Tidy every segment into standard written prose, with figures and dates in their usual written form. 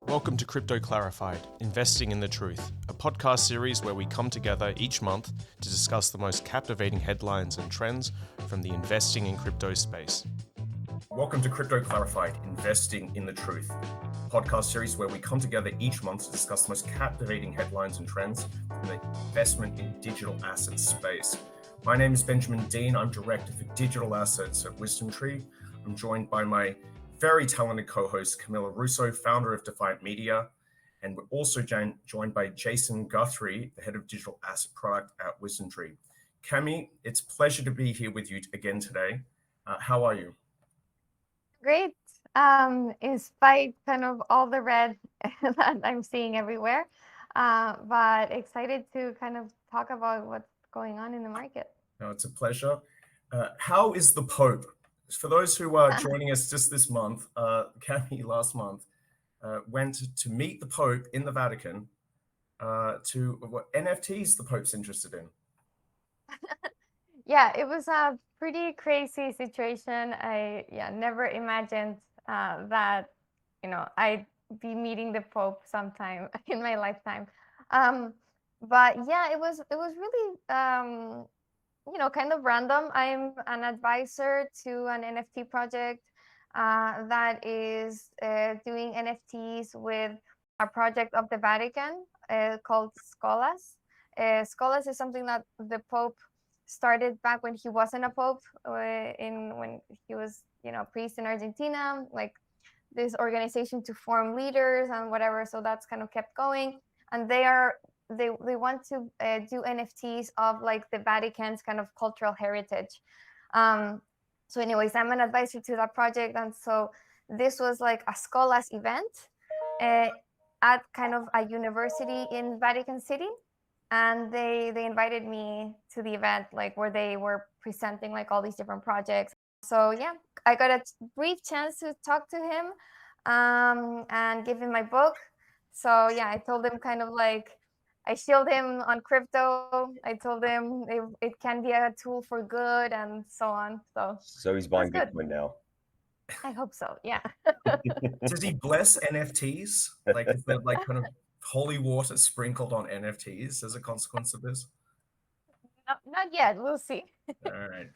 Welcome to Crypto Clarified, Investing in the Truth, a podcast series where we come together each month to discuss the most captivating headlines and trends from the investing in crypto space. Welcome to Crypto Clarified, Investing in the Truth, a podcast series where we come together each month to discuss the most captivating headlines and trends from the investment in digital assets space. My name is Benjamin Dean. I'm Director for Digital Assets at WisdomTree. I'm joined by my very talented co-host Camilla Russo, founder of Defiant Media, and we're also joined by Jason Guthrie, the head of digital asset product at WisdomTree. Cami, it's a pleasure to be here with you again today. How are you? Great. In spite kind of all the red that I'm seeing everywhere, but excited to kind of talk about what's going on in the market. No, it's a pleasure. How is the Pope? For those who are joining us just this month, Cami last month went to meet the Pope in the Vatican to what NFTs the Pope's interested in. Yeah, it was a pretty crazy situation. I never imagined that I'd be meeting the Pope sometime in my lifetime. But yeah, it was really kind of random. I'm an advisor to an NFT project that is doing NFTs with a project of the Vatican called Scholas. Scholas is something that the Pope started back when he wasn't a Pope, when he was a priest in Argentina, like this organization to form leaders and whatever. So that's kind of kept going, and they want to do NFTs of like the Vatican's kind of cultural heritage. So anyways, I'm an advisor to that project, and so this was like a Scholas event at kind of a university in Vatican City, and they invited me to the event, like where they were presenting like all these different projects. So yeah, I got a brief chance to talk to him and give him my book. So yeah, I told him kind of like, I shielded him on crypto. I told him it can be a tool for good and so on. So he's buying Bitcoin now. I hope so. Yeah. Does he bless NFTs? Like, is there like kind of holy water sprinkled on NFTs as a consequence of this? Not yet. We'll see. All right.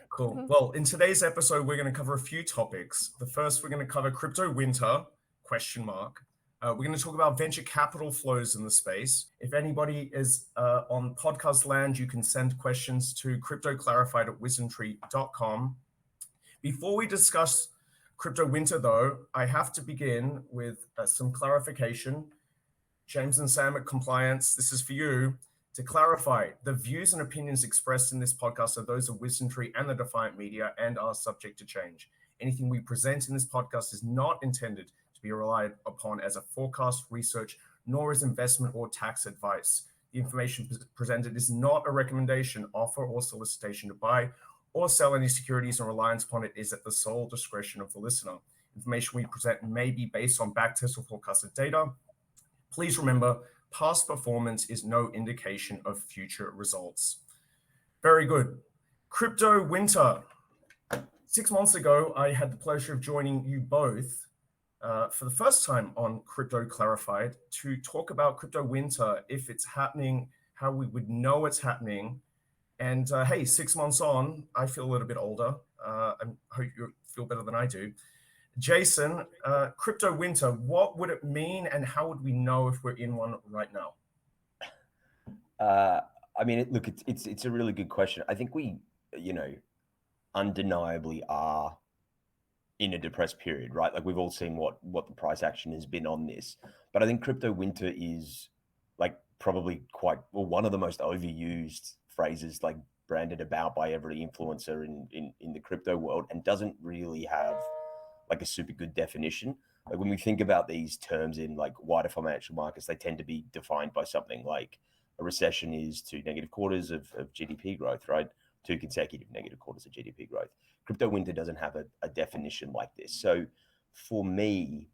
Cool. Well, in today's episode, we're going to cover a few topics. The first, we're going to cover crypto winter, question mark. We're going to talk about venture capital flows in the space. If anybody is on podcast land, you can send questions to cryptoclarified@wisdomtree.com. Before we discuss crypto winter, though, I have to begin with some clarification. James and Sam at Compliance, this is for you. To clarify, the views and opinions expressed in this podcast are those of WisdomTree and the Defiant Media and are subject to change. Anything we present in this podcast is not intended to be relied upon as a forecast, research, nor as investment or tax advice. The information presented is not a recommendation, offer, or solicitation to buy or sell any securities, and reliance upon it is at the sole discretion of the listener. Information we present may be based on backtest or forecasted data. Please remember, past performance is no indication of future results. Very good. Crypto winter. 6 months ago, I had the pleasure of joining you both for the first time on Crypto Clarified to talk about crypto winter, if it's happening, how we would know it's happening. And hey, 6 months on, I feel a little bit older. I hope you feel better than I do. Jason, crypto winter, what would it mean and how would we know if we're in one right now? I mean, look, it's a really good question. I think we, undeniably are in a depressed period, right? Like we've all seen what the price action has been on this, but I think crypto winter is like probably one of the most overused phrases, like branded about by every influencer in the crypto world, and doesn't really have like a super good definition. Like when we think about these terms in like wider financial markets, they tend to be defined by something like a recession is 2 negative quarters of GDP growth, right? 2 consecutive negative quarters of GDP growth. Crypto winter doesn't have a definition like this. So for me,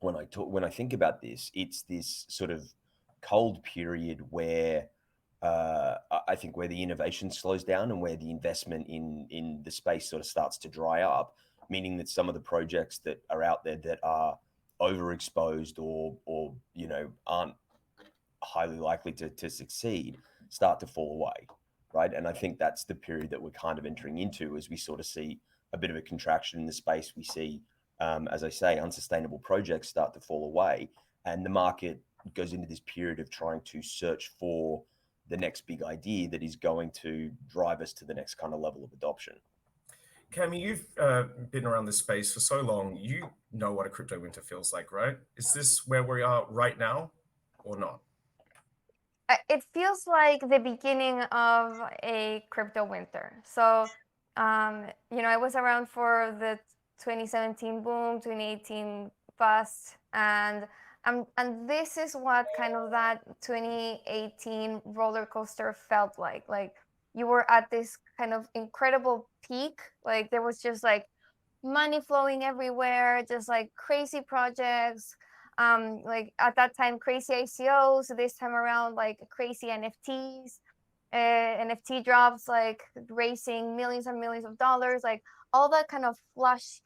when I think about this, it's this sort of cold period where I think where the innovation slows down and where the investment in the space sort of starts to dry up, meaning that some of the projects that are out there that are overexposed or you know, aren't highly likely to succeed start to fall away, right? And I think that's the period that we're kind of entering into as we sort of see a bit of a contraction in the space. We see, as I say, unsustainable projects start to fall away, and the market goes into this period of trying to search for the next big idea that is going to drive us to the next kind of level of adoption. Cami, you've been around this space for so long. You know what a crypto winter feels like, right? Is this where we are right now or not? It feels like the beginning of a crypto winter. So, you know, I was around for the 2017 boom, 2018 bust, and this is what kind of that 2018 roller coaster felt like. Like you were at this kind of incredible peak. Like there was just like money flowing everywhere, just like crazy projects. Like at that time, crazy ICOs. This time around, like crazy NFTs, NFT drops, like raising millions and millions of dollars, like all that kind of flush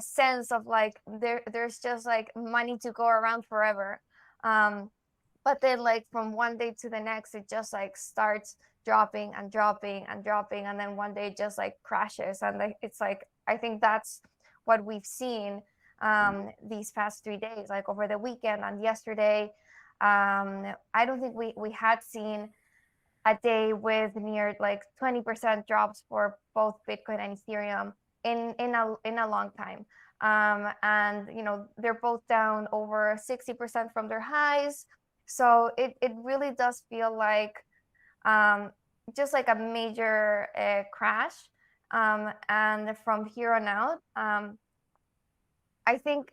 sense of like there's just like money to go around forever. But then like from one day to the next, it just like starts dropping and dropping and dropping, and then one day it just like crashes, and like it's like I think that's what we've seen these past 3 days, like over the weekend and yesterday. I don't think we had seen a day with near like 20% drops for both Bitcoin and Ethereum in a long time. And you know they're both down over 60% from their highs. So it really does feel like just like a major crash. And from here on out, I think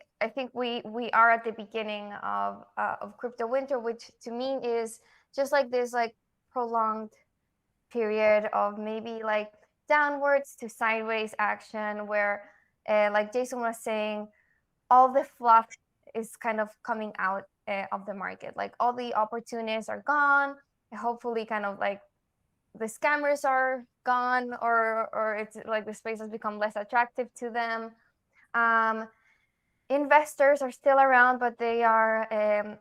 we are at the beginning of crypto winter, which to me is just like this like prolonged period of maybe like downwards to sideways action where like Jason was saying, all the fluff is kind of coming out of the market. Like all the opportunities are gone. Hopefully kind of like the scammers are gone, or it's like the space has become less attractive to them. Investors are still around, but they are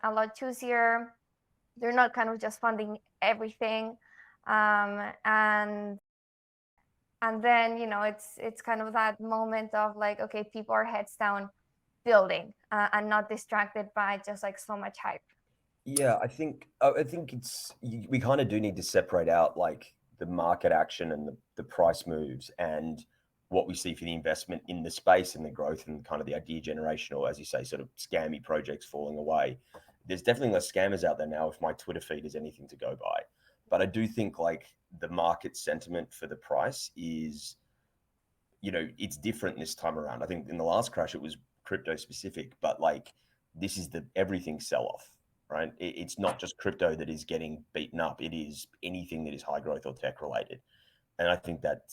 a lot choosier. They're not kind of just funding everything. And then you know it's kind of that moment of like, okay, people are heads down building and not distracted by just like so much hype. Yeah, I think it's we kind of do need to separate out like the market action and the price moves and what we see for the investment in the space and the growth and kind of the idea generation, or as you say, sort of scammy projects falling away. There's definitely less scammers out there now if my Twitter feed is anything to go by. But I do think like the market sentiment for the price is, you know, it's different this time around. I think in the last crash it was crypto specific, but like this is the everything sell off, right? It's not just crypto that is getting beaten up. It is anything that is high growth or tech related. And I think that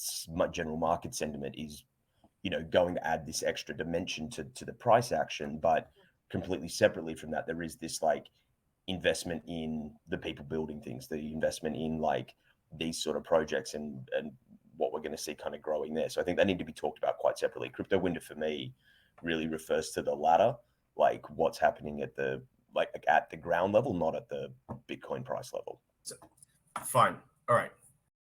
general market sentiment is, you know, going to add this extra dimension to the price action. But completely separately from that, there is this like investment in the people building things, the investment in like these sort of projects and what we're going to see kind of growing there. So I think they need to be talked about quite separately. Crypto winter for me really refers to the latter, like what's happening at the like at the ground level, not at the Bitcoin price level. So, fine. All right.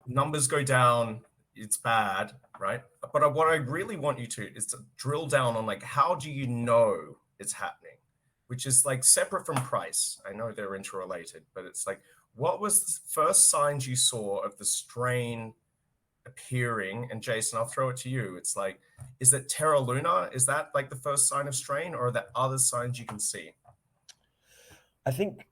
Numbers go down. It's bad, right? But what I really want you to is to drill down on like, how do you know it's happening? Which is like separate from price. I know they're interrelated, but it's like, what was the first signs you saw of the strain appearing? And Jason, I'll throw it to you. It's like, is it Terra Luna? Is that like the first sign of strain, or are there other signs you can see? I think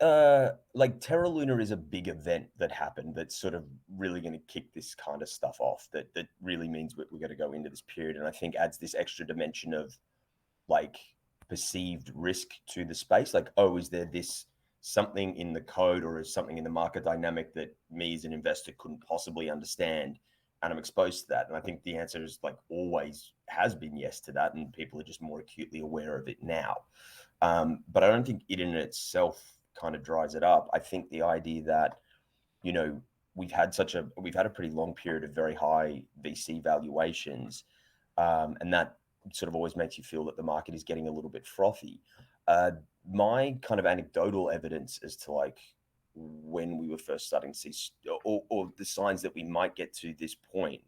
like Terra Luna is a big event that happened that's sort of really going to kick this kind of stuff off. That really means we're going to go into this period, and I think adds this extra dimension of like perceived risk to the space. Like, oh, is there this something in the code or is something in the market dynamic that me as an investor couldn't possibly understand, and I'm exposed to that? And I think the answer is like always has been yes to that, and people are just more acutely aware of it now. But I don't think it in itself kind of dries it up. I think the idea that, you know, we've had a pretty long period of very high VC valuations, and that sort of always makes you feel that the market is getting a little bit frothy. My kind of anecdotal evidence as to like when we were first starting to see, or the signs that we might get to this point,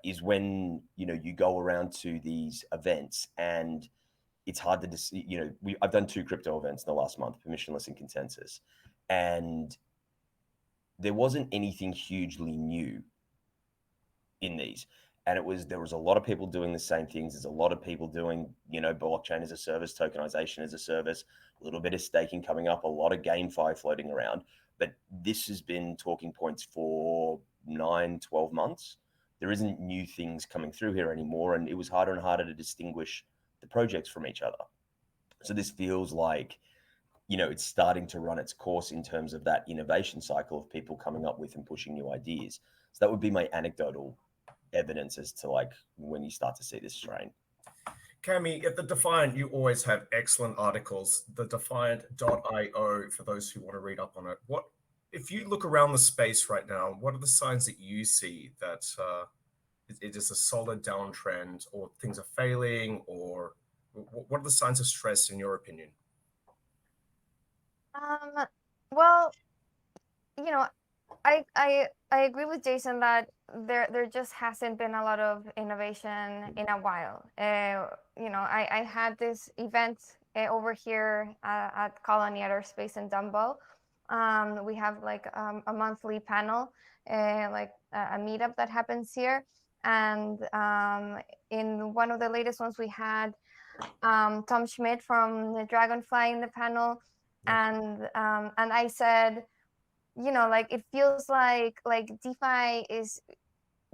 is when, you know, you go around to these events and it's hard to, you know, I've done 2 crypto events in the last month, permissionless and consensus, and there wasn't anything hugely new in these. And there was a lot of people doing the same things. There's a lot of people doing, you know, blockchain as a service, tokenization as a service, a little bit of staking coming up, a lot of GameFi floating around. But this has been talking points for 9, 12 months. There isn't new things coming through here anymore. And it was harder and harder to distinguish the projects from each other. So this feels like, you know, it's starting to run its course in terms of that innovation cycle of people coming up with and pushing new ideas. So that would be my anecdotal evidence as to like when you start to see this strain. Cami, at the Defiant, you always have excellent articles. The Defiant.io for those who want to read up on it. What if you look around the space right now? What are the signs that you see that it is a solid downtrend, or things are failing, or what are the signs of stress in your opinion? Well, you know, I agree with Jason that there just hasn't been a lot of innovation in a while. You know, I had this event over here at Colony at our space in Dumbo. We have like a monthly panel, like a meetup that happens here. And in one of the latest ones, we had Tom Schmidt from the Dragonfly in the panel, and I said, you know, like it feels like DeFi is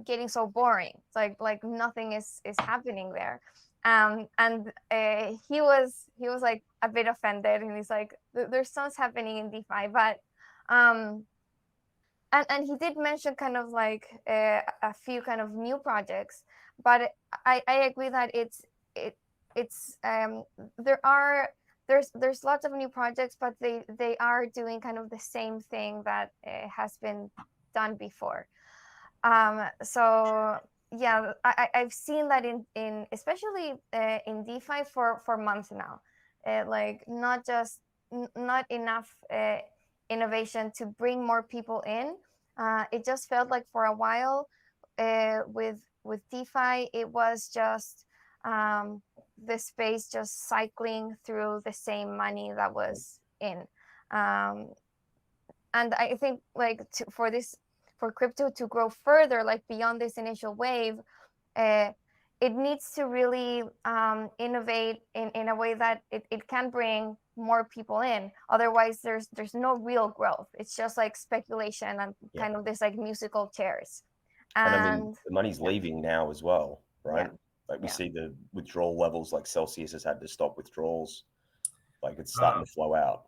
getting so boring. It's like nothing is happening there. And he was like a bit offended, and he's like, there's tons happening in DeFi, but and he did mention kind of like a few kind of new projects, but I agree that there's lots of new projects, but they are doing kind of the same thing that has been done before. So yeah, I've seen that in especially in DeFi for months now, like not enough innovation to bring more people in. It just felt like for a while with DeFi, it was just the space just cycling through the same money that was in. And I think like for crypto to grow further, like beyond this initial wave, it needs to really innovate in a way that it can bring more people in. Otherwise, there's no real growth. It's just like speculation and kind of this like musical chairs. And I mean, the money's leaving now as well, right? Yeah. Like we see the withdrawal levels, like Celsius has had to stop withdrawals. Like it's starting to flow out.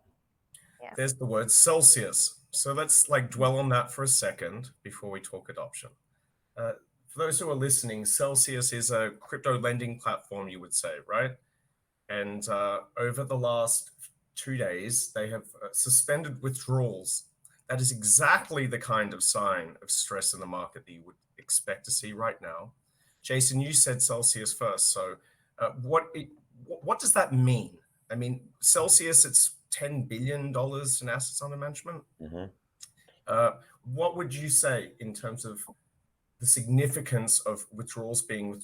Yeah. There's the word Celsius. So let's like dwell on that for a second before we talk adoption. For those who are listening, Celsius is a crypto lending platform, you would say, right? And over the last 2 days, they have suspended withdrawals. That is exactly the kind of sign of stress in the market that you would expect to see right now. Jason, you said Celsius first. So what does that mean? I mean, Celsius, it's $10 billion in assets under management. Mm-hmm. What would you say in terms of the significance of withdrawals being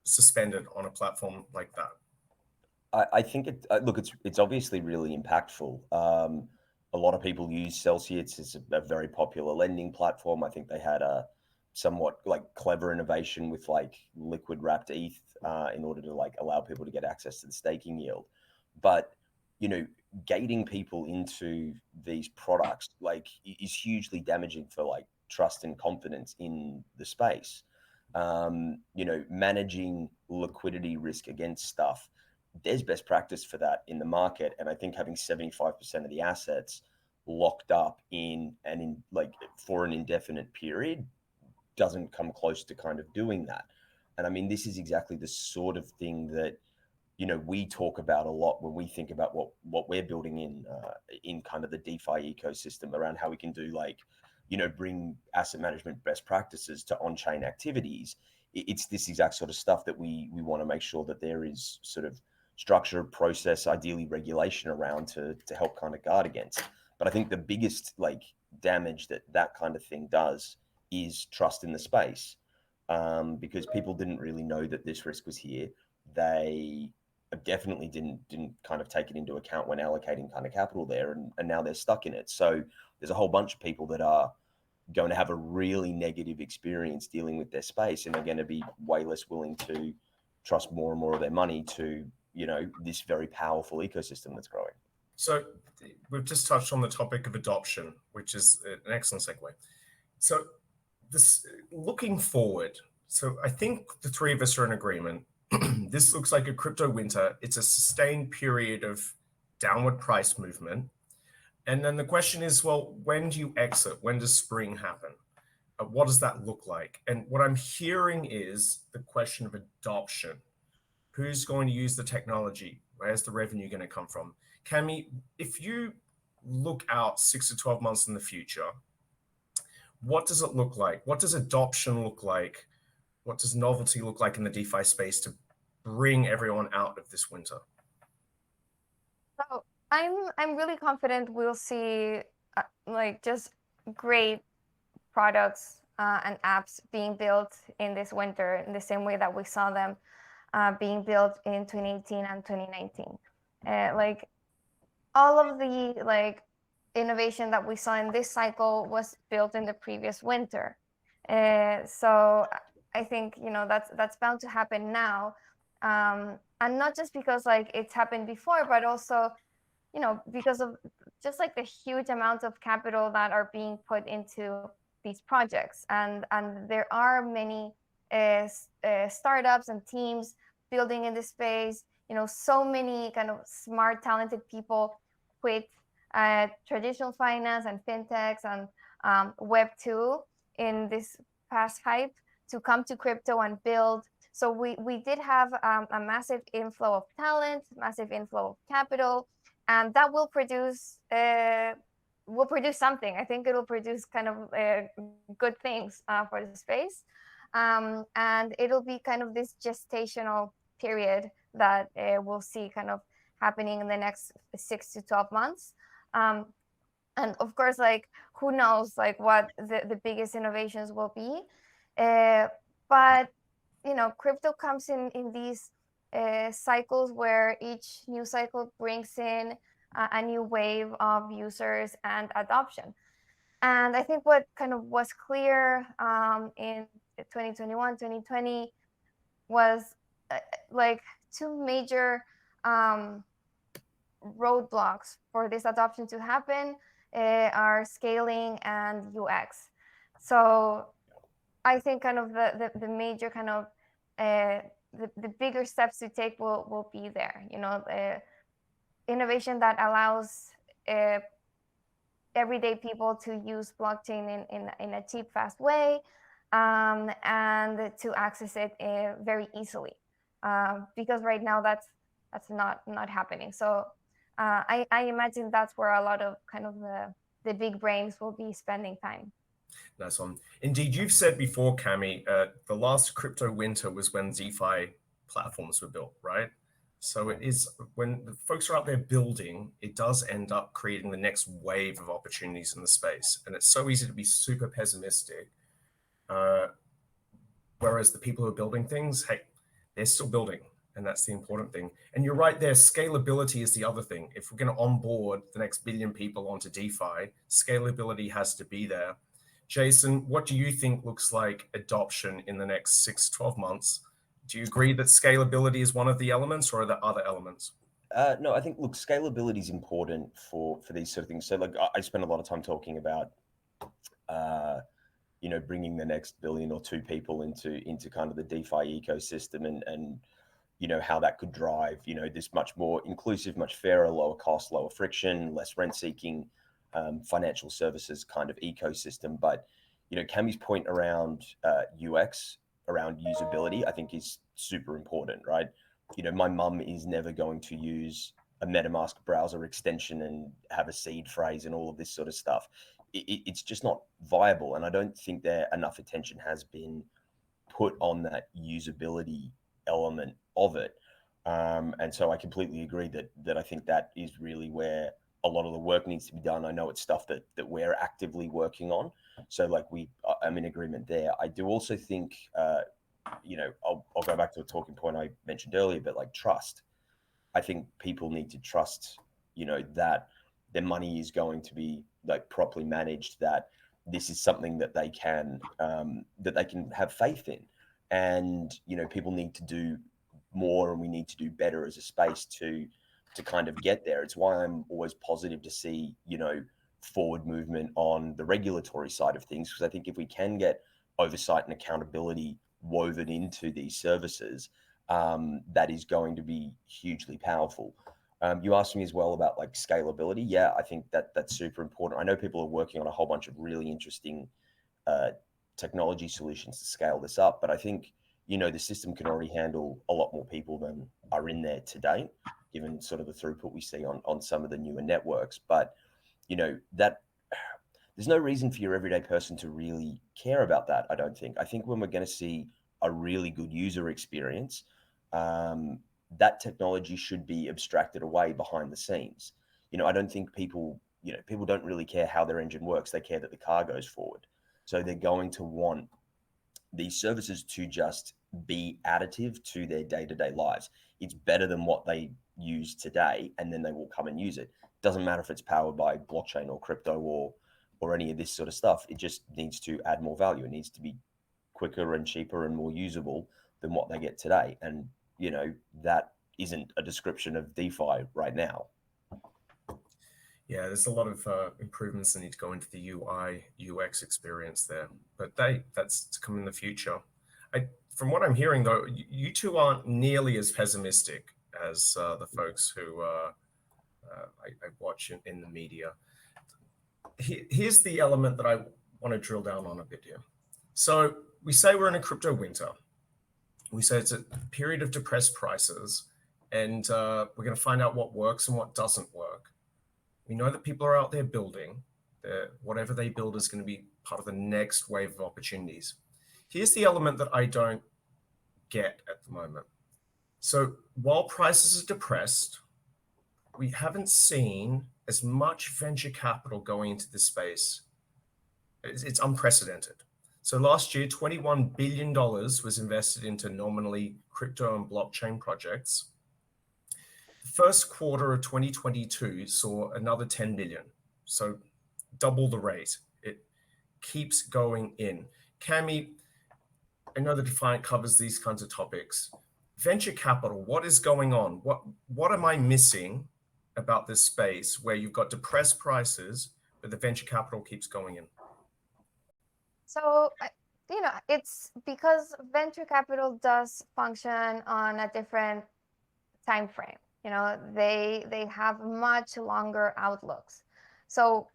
suspended on a platform like that? I think look, it's obviously really impactful. A lot of people use Celsius. It's a very popular lending platform. I think they had a somewhat like clever innovation with like liquid wrapped ETH in order to like allow people to get access to the staking yield. But you know, gating people into these products like is hugely damaging for like trust and confidence in the space. You know, managing liquidity risk against stuff, there's best practice for that in the market. And I think having 75% of the assets locked up like for an indefinite period doesn't come close to kind of doing that. And I mean, this is exactly the sort of thing that, you know, we talk about a lot when we think about what we're building in kind of the DeFi ecosystem around how we can do like, you know, bring asset management best practices to on-chain activities, it's this exact sort of stuff that we want to make sure that there is sort of structure, process, ideally regulation around to help kind of guard against. But I think the biggest like damage that kind of thing does is trust in the space, because people didn't really know that this risk was here. They definitely didn't kind of take it into account when allocating kind of capital there, and now they're stuck in it. So there's a whole bunch of people that are going to have a really negative experience dealing with their space, and they're going to be way less willing to trust more and more of their money to, you know, this very powerful ecosystem that's growing. So we've just touched on the topic of adoption, which is an excellent segue. So this looking forward, so I think the three of us are in agreement. This looks like a crypto winter. It's a sustained period of downward price movement. And then the question is, well, when do you exit? When does spring happen? What does that look like? And what I'm hearing is the question of adoption. Who's going to use the technology? Where's the revenue going to come from? Cami, if you look out 6 to 12 months in the future, what does it look like? What does adoption look like? What does novelty look like in the DeFi space to bring everyone out of this winter? So I'm really confident we'll see like just great products and apps being built in this winter in the same way that we saw them being built in 2018 and 2019. Like all of the like innovation that we saw in this cycle was built in the previous winter. So I think, you know, that's bound to happen now. And not just because like it's happened before, but also, you know, because of just like the huge amounts of capital that are being put into these projects. And there are many startups and teams building in this space. You know, so many kind of smart, talented people quit traditional finance and fintechs and Web2 in this past hype to come to crypto and build. So we did have a massive inflow of talent, massive inflow of capital, and that will produce something. I think it'll produce kind of good things for the space, and it'll be kind of this gestational period that we'll see kind of happening in the next 6 to 12 months. And of course, like who knows, like what the biggest innovations will be, but you know, crypto comes in these cycles where each new cycle brings in a new wave of users and adoption. And I think what kind of was clear in 2021, 2020 was like two major roadblocks for this adoption to happen are scaling and UX. So I think kind of the major kind of the bigger steps to take will be there. You know, innovation that allows everyday people to use blockchain in a cheap, fast way, and to access it very easily. Because right now that's not happening. So I imagine that's where a lot of kind of the big brains will be spending time. Nice one. Indeed, you've said before, Cami, the last crypto winter was when DeFi platforms were built, right? So it is when the folks are out there building, it does end up creating the next wave of opportunities in the space. And it's so easy to be super pessimistic. Whereas the people who are building things, hey, they're still building. And that's the important thing. And you're right there, scalability is the other thing. If we're going to onboard the next billion people onto DeFi, scalability has to be there. Jason, what do you think looks like adoption in the next 6 to 12 months? Do you agree that scalability is one of the elements, or are there other elements? No, I think, look, scalability is important for these sort of things. So like I spend a lot of time talking about, you know, bringing the next billion or two people into kind of the DeFi ecosystem and you know, how that could drive, you know, this much more inclusive, much fairer, lower cost, lower friction, less rent seeking financial services kind of ecosystem. But, you know, Cami's point around UX, around usability, I think is super important, right? You know, my mum is never going to use a MetaMask browser extension and have a seed phrase and all of this sort of stuff. It's just not viable. And I don't think enough attention has been put on that usability element of it. And so I completely agree that I think that is really where a lot of the work needs to be done. I know it's stuff that we're actively working on. So like I'm in agreement there. I do also think, I'll go back to a talking point I mentioned earlier, but like trust. I think people need to trust, that their money is going to be like properly managed, that this is something that they can have faith in. And, people need to do more, and we need to do better as a space to kind of get there. It's why I'm always positive to see, forward movement on the regulatory side of things, because I think if we can get oversight and accountability woven into these services, that is going to be hugely powerful. You asked me as well about like scalability. Yeah, I think that's super important. I know people are working on a whole bunch of really interesting technology solutions to scale this up, but I think, the system can already handle a lot more people than are in there today, given sort of the throughput we see on some of the newer networks. But, that there's no reason for your everyday person to really care about that, I don't think. I think when we're going to see a really good user experience, that technology should be abstracted away behind the scenes. I don't think people don't really care how their engine works. They care that the car goes forward. So they're going to want these services to just be additive to their day-to-day lives. It's better than what they use today, and then they will come and use it. Doesn't matter if it's powered by blockchain or crypto or any of this sort of stuff. It just needs to add more value. It needs to be quicker and cheaper and more usable than what they get today. And, that isn't a description of DeFi right now. Yeah, there's a lot of improvements that need to go into the UI, UX experience there, but that's to come in the future. From what I'm hearing, though, you two aren't nearly as pessimistic as the folks who I watch in the media. Here's the element that I want to drill down on a bit here. So we say we're in a crypto winter. We say it's a period of depressed prices, and we're going to find out what works and what doesn't work. We know that people are out there building. Whatever they build is going to be part of the next wave of opportunities. Here's the element that I don't get at the moment. So while prices are depressed, we haven't seen as much venture capital going into this space. It's unprecedented. So last year, $21 billion was invested into nominally crypto and blockchain projects. The first quarter of 2022 saw another 10 billion. So double the rate. It keeps going in. Cami, I know that Defiant covers these kinds of topics. Venture capital, what is going on? What am I missing about this space where you've got depressed prices, but the venture capital keeps going in? So, it's because venture capital does function on a different time frame. They have much longer outlooks. So,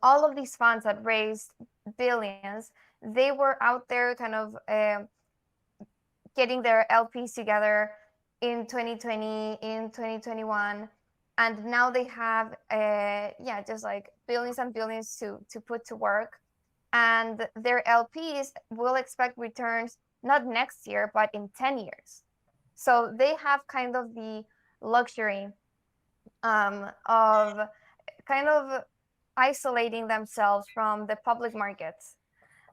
all of these funds that raised billions, they were out there kind of getting their LPs together in 2020, in 2021. And now they have, just like billions and billions to put to work. And their LPs will expect returns not next year, but in 10 years. So they have kind of the luxury of kind of isolating themselves from the public markets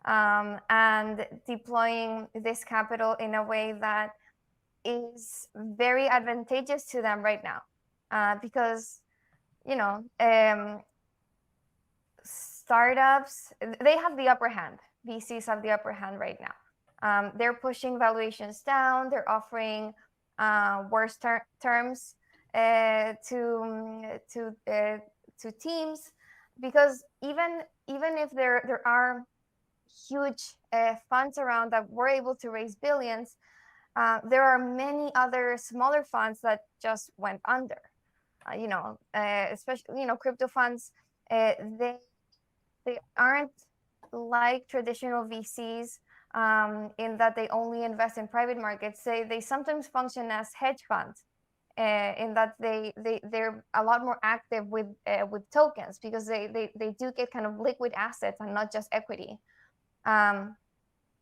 and deploying this capital in a way that is very advantageous to them right now. Because, startups, they have the upper hand. VCs have the upper hand right now. They're pushing valuations down. They're offering worse terms to teams, because even if there are huge funds around that were able to raise billions, there are many other smaller funds that just went under. Especially crypto funds, they aren't like traditional VCs in that they only invest in private markets. They sometimes function as hedge funds in that they're a lot more active with tokens, because they do get kind of liquid assets and not just equity.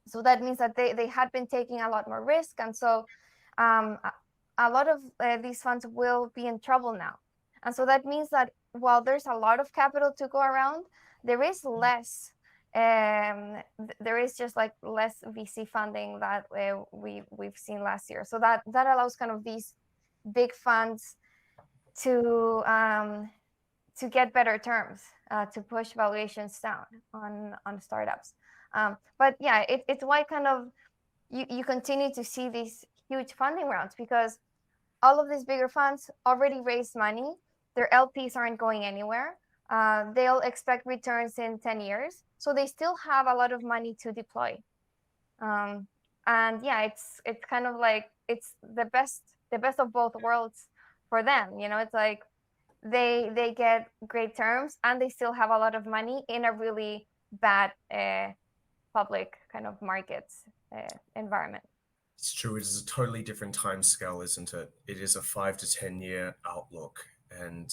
So that means that they had been taking a lot more risk. And so a lot of these funds will be in trouble now. And so that means that while there's a lot of capital to go around, there is less. There is just like less VC funding that we've seen last year. So that allows kind of these big funds to get better terms, to push valuations down on startups. But yeah, it's why kind of you continue to see these huge funding rounds, because all of these bigger funds already raised money. Their LPs aren't going anywhere. They'll expect returns in 10 years. So they still have a lot of money to deploy. And yeah, it's kind of like, it's the best of both worlds for them. You know, it's like they get great terms and they still have a lot of money in a really bad public kind of markets environment. It's true. It is a totally different time scale, isn't it? It is a 5 to 10 year outlook, and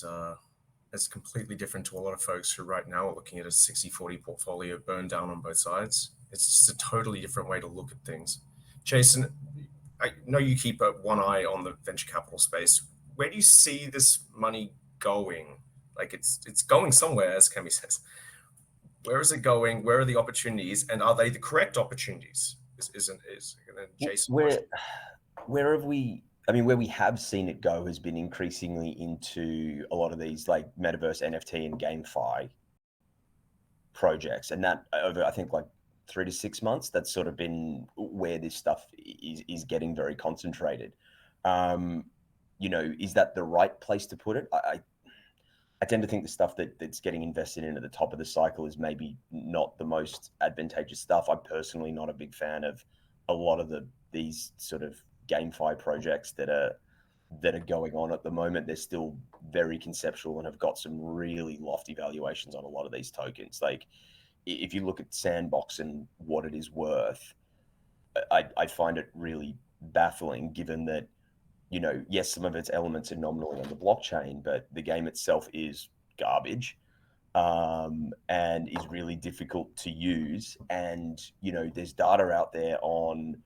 it's completely different to a lot of folks who right now are looking at a 60-40 portfolio burn down on both sides. It's just a totally different way to look at things. Jason, I know you keep one eye on the venture capital space. Where do you see this money going? Like it's going somewhere, as Cami says. Where is it going? Where are the opportunities, and are they the correct opportunities? Is Jason? Where have we? I mean, where we have seen it go has been increasingly into a lot of these like metaverse, NFT, and GameFi projects, and that over I think like 3 to 6 months, that's sort of been where this stuff is getting very concentrated. You know, is that the right place to put it? I tend to think the stuff that's getting invested in at the top of the cycle is maybe not the most advantageous stuff. I'm personally not a big fan of a lot of these sort of GameFi projects that are going on at the moment. They're still very conceptual and have got some really lofty valuations on a lot of these tokens. Like if you look at Sandbox and what it is worth, I find it really baffling, given that, you know, yes, some of its elements are nominally on the blockchain, but the game itself is garbage, and is really difficult to use. And, you know, there's data out there on,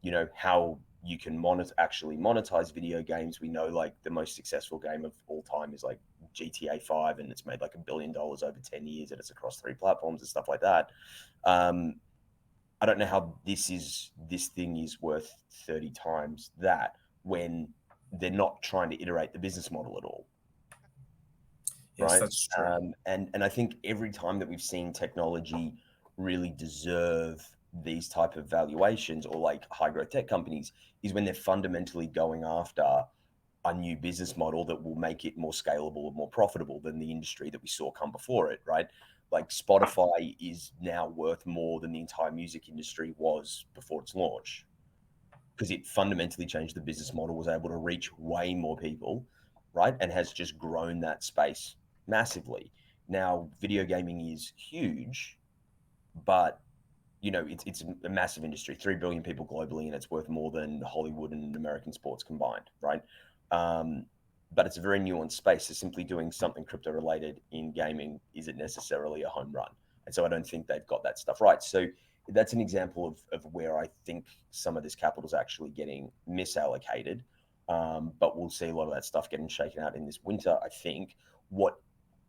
you know, how you can actually monetize video games. We know like the most successful game of all time is like GTA 5, and it's made like $1 billion over 10 years, and it's across 3 platforms and stuff like that. I don't know how this thing is worth 30 times that, when they're not trying to iterate the business model at all. Yes, right? that's true. And I think every time that we've seen technology really deserve these type of valuations, or like high growth tech companies, is when they're fundamentally going after a new business model that will make it more scalable and more profitable than the industry that we saw come before it, right? Like Spotify is now worth more than the entire music industry was before its launch, because it fundamentally changed the business model, was able to reach way more people, right? And has just grown that space massively. Now, video gaming is huge, but you know, it's a massive industry, 3 billion people globally, and it's worth more than Hollywood and American sports combined, right? But it's a very nuanced space. So simply doing something crypto related in gaming isn't necessarily a home run. And so I don't think they've got that stuff right. So that's an example of where I think some of this capital is actually getting misallocated. But we'll see a lot of that stuff getting shaken out in this winter, I think. What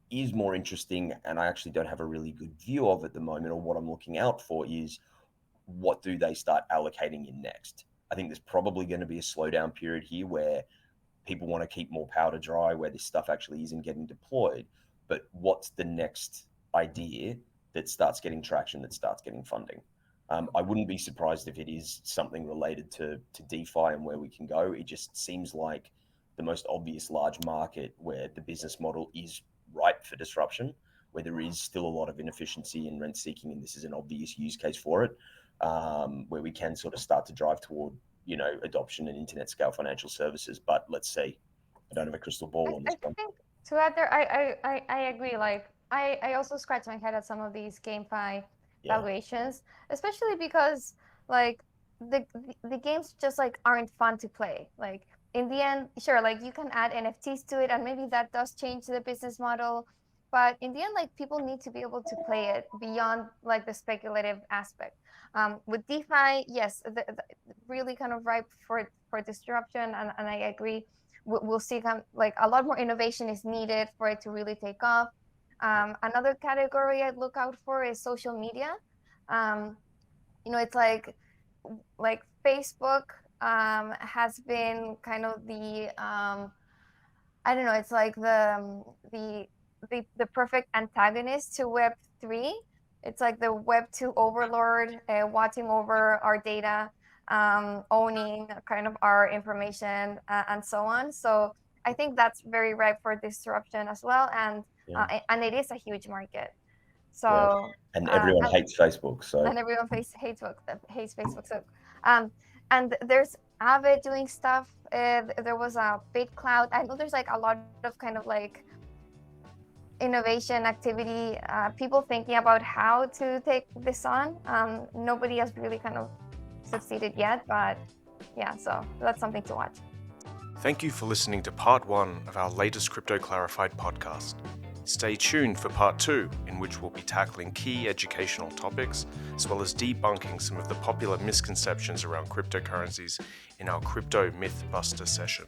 is more interesting, and I actually don't have a really good view of at the moment, or what I'm looking out for, is what do they start allocating in next? I think there's probably going to be a slowdown period here where people want to keep more powder dry, where this stuff actually isn't getting deployed. But what's the next idea that starts getting traction, that starts getting funding? I wouldn't be surprised if it is something related to DeFi and where we can go. It just seems like the most obvious large market where the business model is ripe for disruption, where there is still a lot of inefficiency and rent seeking, and this is an obvious use case for it, where we can sort of start to drive toward, you know, adoption and internet scale financial services. But let's see. I don't have a crystal ball on this I one. think to add there, I agree. Like I also scratch my head at some of these GameFi valuations, especially because like the games just like aren't fun to play. Like in the end, sure, like you can add NFTs to it, and maybe that does change the business model. but in the end, like people need to be able to play it beyond like the speculative aspect. With DeFi, yes, really kind of ripe for disruption, and I agree. We'll see like a lot more innovation is needed for it to really take off. Another category I'd look out for is social media. It's like Facebook has been kind of the I don't know, it's like the perfect antagonist to Web3. It's like the Web2 overlord, watching over our data, owning kind of our information, and so on. So I think that's very ripe for disruption as well, and it is a huge market. So and everyone hates Facebook. So and everyone hates Facebook. So and there's Avid doing stuff. There was a BitCloud. I know there's like a lot of kind of like innovation activity, people thinking about how to take this on. Nobody has really kind of succeeded yet, but yeah, so that's something to watch. Thank you for listening to part 1 of our latest Crypto Clarified podcast. Stay tuned for part 2, in which we'll be tackling key educational topics, as well as debunking some of the popular misconceptions around cryptocurrencies in our Crypto Myth Buster session.